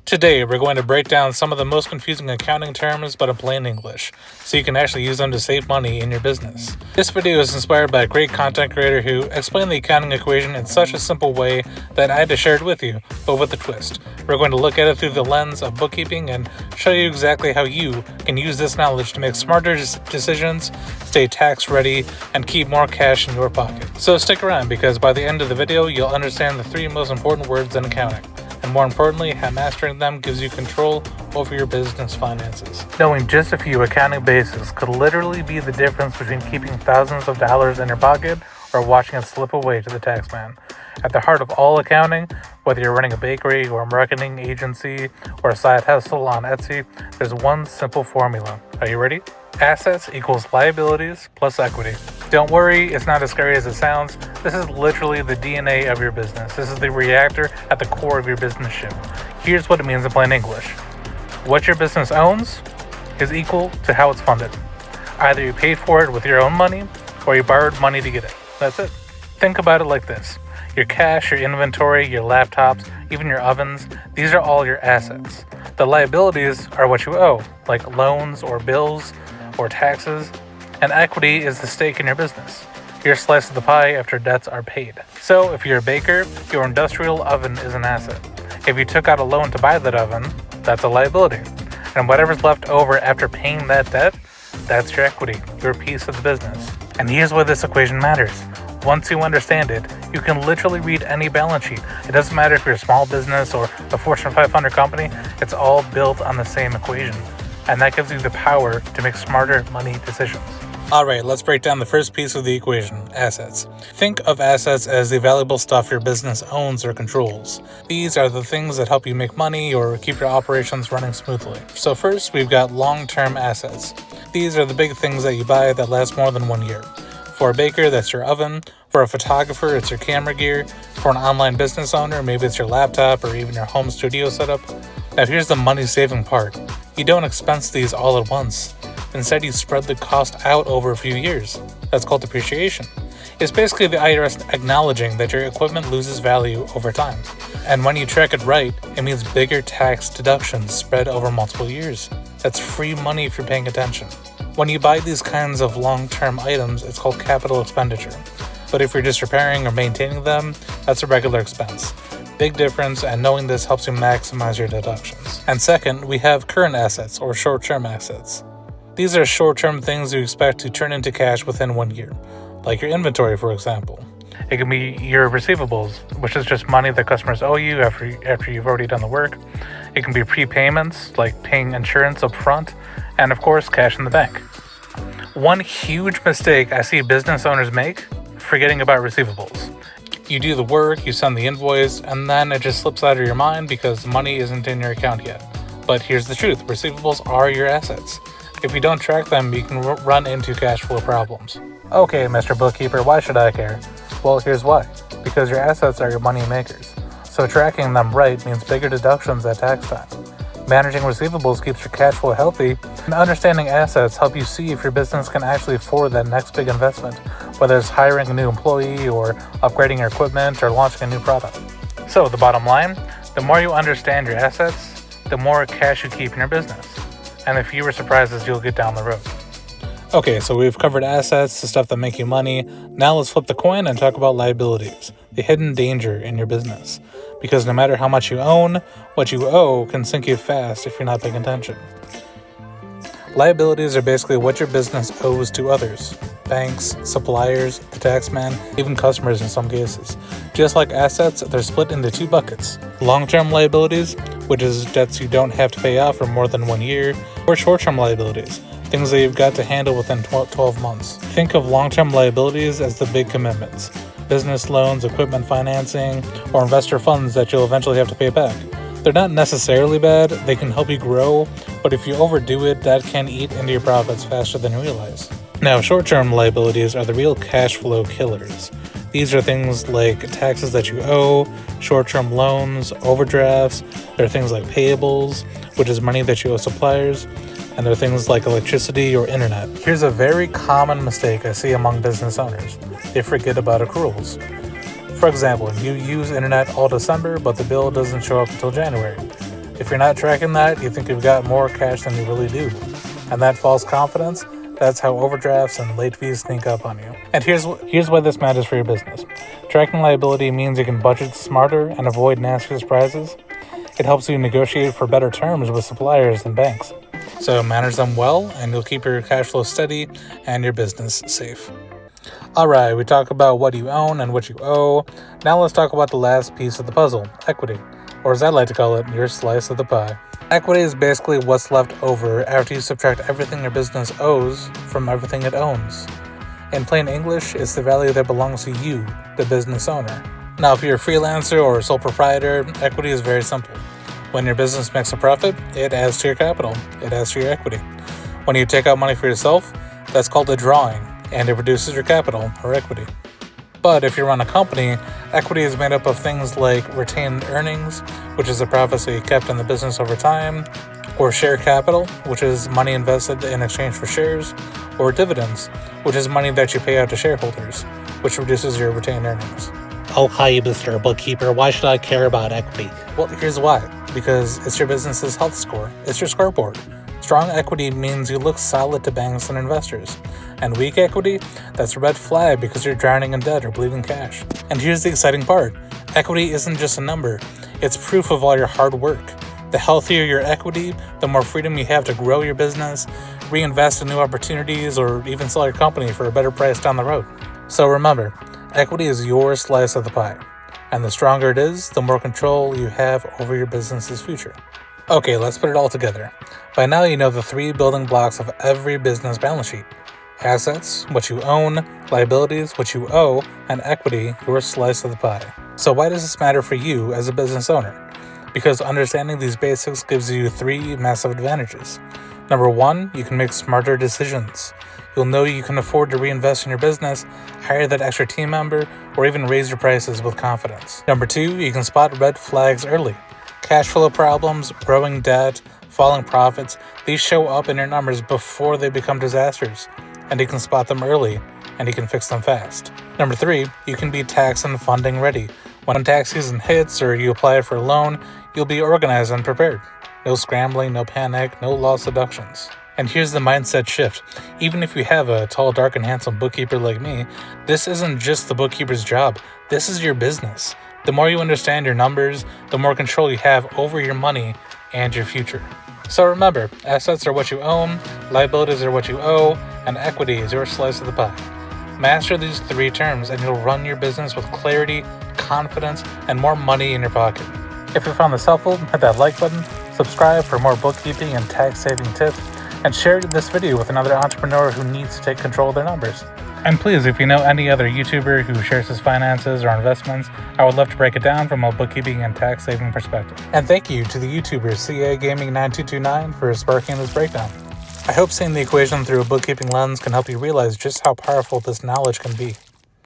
Today, we're going to break down some of the most confusing accounting terms, but in plain English, so you can actually use them to save money in your business. This video is inspired by a great content creator who explained the accounting equation in such a simple way that I had to share it with you, but with a twist. We're going to look at it through the lens of bookkeeping and show you exactly how you can use this knowledge to make smarter decisions, stay tax ready, and keep more cash in your pocket. So stick around, because by the end of the video, you'll understand the 3 most important words in accounting. And more importantly, how mastering them gives you control over your business finances. Knowing just a few accounting basics could literally be the difference between keeping thousands of dollars in your pocket or watching it slip away to the tax man. At the heart of all accounting, whether you're running a bakery or a marketing agency or a side hustle on Etsy, there's one simple formula. Are you ready? Assets equals liabilities plus equity. Don't worry, it's not as scary as it sounds. This is literally the DNA of your business. This is the reactor at the core of your business ship. Here's what it means in plain English. What your business owns is equal to how it's funded. Either you paid for it with your own money or you borrowed money to get it. That's it. Think about it like this. Your cash, your inventory, your laptops, even your ovens, these are all your assets. The liabilities are what you owe, like loans or bills or taxes, and equity is the stake in your business, your slice of the pie after debts are paid. So if you're a baker, your industrial oven is an asset. If you took out a loan to buy that oven, that's a liability. And whatever's left over after paying that debt, that's your equity, your piece of the business. And here's why this equation matters. Once you understand it, you can literally read any balance sheet. It doesn't matter if you're a small business or a Fortune 500 company, it's all built on the same equation. And that gives you the power to make smarter money decisions. Alright, let's break down the first piece of the equation, assets. Think of assets as the valuable stuff your business owns or controls. These are the things that help you make money or keep your operations running smoothly. So first, we've got long-term assets. These are the big things that you buy that last more than 1 year. For a baker, that's your oven. For a photographer, it's your camera gear. For an online business owner, maybe it's your laptop or even your home studio setup. Now here's the money-saving part. You don't expense these all at once. Instead, you spread the cost out over a few years. That's called depreciation. It's basically the IRS acknowledging that your equipment loses value over time. And when you track it right, it means bigger tax deductions spread over multiple years. That's free money if you're paying attention. When you buy these kinds of long-term items, it's called capital expenditure. But if you're just repairing or maintaining them, that's a regular expense. Big difference, and knowing this helps you maximize your deductions. And second, we have current assets or short-term assets. These are short-term things you expect to turn into cash within 1 year, like your inventory, for example. It can be your receivables, which is just money that customers owe you after you've already done the work. It can be prepayments, like paying insurance up front, and of course, cash in the bank. One huge mistake I see business owners make, forgetting about receivables. You do the work, you send the invoice, and then it just slips out of your mind because money isn't in your account yet. But here's the truth, receivables are your assets. If you don't track them, you can run into cash flow problems. Okay, Mr. Bookkeeper, why should I care? Well, here's why. Because your assets are your money makers. So tracking them right means bigger deductions at tax time. Managing receivables keeps your cash flow healthy, and understanding assets help you see if your business can actually afford that next big investment, whether it's hiring a new employee or upgrading your equipment or launching a new product. So the bottom line, the more you understand your assets, the more cash you keep in your business, and the fewer surprises you'll get down the road. Okay, so we've covered assets, the stuff that make you money. Now let's flip the coin and talk about liabilities, the hidden danger in your business. Because no matter how much you own, what you owe can sink you fast if you're not paying attention. Liabilities are basically what your business owes to others. Banks, suppliers, the tax man, even customers in some cases. Just like assets, they're split into 2 buckets. Long-term liabilities, which is debts you don't have to pay off for more than 1 year, or short-term liabilities, things that you've got to handle within 12 months. Think of long-term liabilities as the big commitments. Business loans, equipment financing, or investor funds that you'll eventually have to pay back. They're not necessarily bad, they can help you grow, but if you overdo it, that can eat into your profits faster than you realize. Now, short-term liabilities are the real cash flow killers. These are things like taxes that you owe, short-term loans, overdrafts. There are things like payables, which is money that you owe suppliers, and there are things like electricity or internet. Here's a very common mistake I see among business owners. They forget about accruals. For example, you use internet all December, but the bill doesn't show up until January. If you're not tracking that, you think you've got more cash than you really do. And that false confidence, that's how overdrafts and late fees sneak up on you. And here's why this matters for your business. Tracking liability means you can budget smarter and avoid nasty surprises. It helps you negotiate for better terms with suppliers and banks. So manage them well, and you'll keep your cash flow steady and your business safe. Alright, we talked about what you own and what you owe. Now let's talk about the last piece of the puzzle, equity. Or as I like to call it, your slice of the pie. Equity is basically what's left over after you subtract everything your business owes from everything it owns. In plain English, it's the value that belongs to you, the business owner. Now, if you're a freelancer or a sole proprietor, equity is very simple. When your business makes a profit, it adds to your capital. It adds to your equity. When you take out money for yourself, that's called a drawing, and it reduces your capital or equity. But if you run a company, equity is made up of things like retained earnings, which is the profits that you kept in the business over time, or share capital, which is money invested in exchange for shares, or dividends, which is money that you pay out to shareholders, which reduces your retained earnings. Okay, Mr. Bookkeeper, why should I care about equity? Well, here's why. Because it's your business's health score. It's your scoreboard. Strong equity means you look solid to banks and investors. And weak equity, that's a red flag because you're drowning in debt or bleeding cash. And here's the exciting part. Equity isn't just a number. It's proof of all your hard work. The healthier your equity, the more freedom you have to grow your business, reinvest in new opportunities, or even sell your company for a better price down the road. So remember, equity is your slice of the pie. And the stronger it is, the more control you have over your business's future. Okay, let's put it all together. By now you know the 3 building blocks of every business balance sheet. Assets, what you own, liabilities, what you owe, and equity, your slice of the pie. So why does this matter for you as a business owner? Because understanding these basics gives you 3 massive advantages. Number 1, you can make smarter decisions. You'll know you can afford to reinvest in your business, hire that extra team member, or even raise your prices with confidence. Number 2, you can spot red flags early. Cash flow problems, growing debt, falling profits, these show up in your numbers before they become disasters. And you can spot them early, and you can fix them fast. Number 3, you can be tax and funding ready. When tax season hits or you apply for a loan, you'll be organized and prepared. No scrambling, no panic, no lost deductions. And here's the mindset shift. Even if you have a tall, dark, and handsome bookkeeper like me, this isn't just the bookkeeper's job. This is your business. The more you understand your numbers, the more control you have over your money and your future. So remember, assets are what you own, liabilities are what you owe, and equity is your slice of the pie. Master these 3 terms and you'll run your business with clarity, confidence, and more money in your pocket. If you found this helpful, hit that like button, subscribe for more bookkeeping and tax-saving tips, and share this video with another entrepreneur who needs to take control of their numbers. And please, if you know any other YouTuber who shares his finances or investments, I would love to break it down from a bookkeeping and tax-saving perspective. And thank you to the YouTuber CA Gaming 9229 for sparking this breakdown. I hope seeing the equation through a bookkeeping lens can help you realize just how powerful this knowledge can be.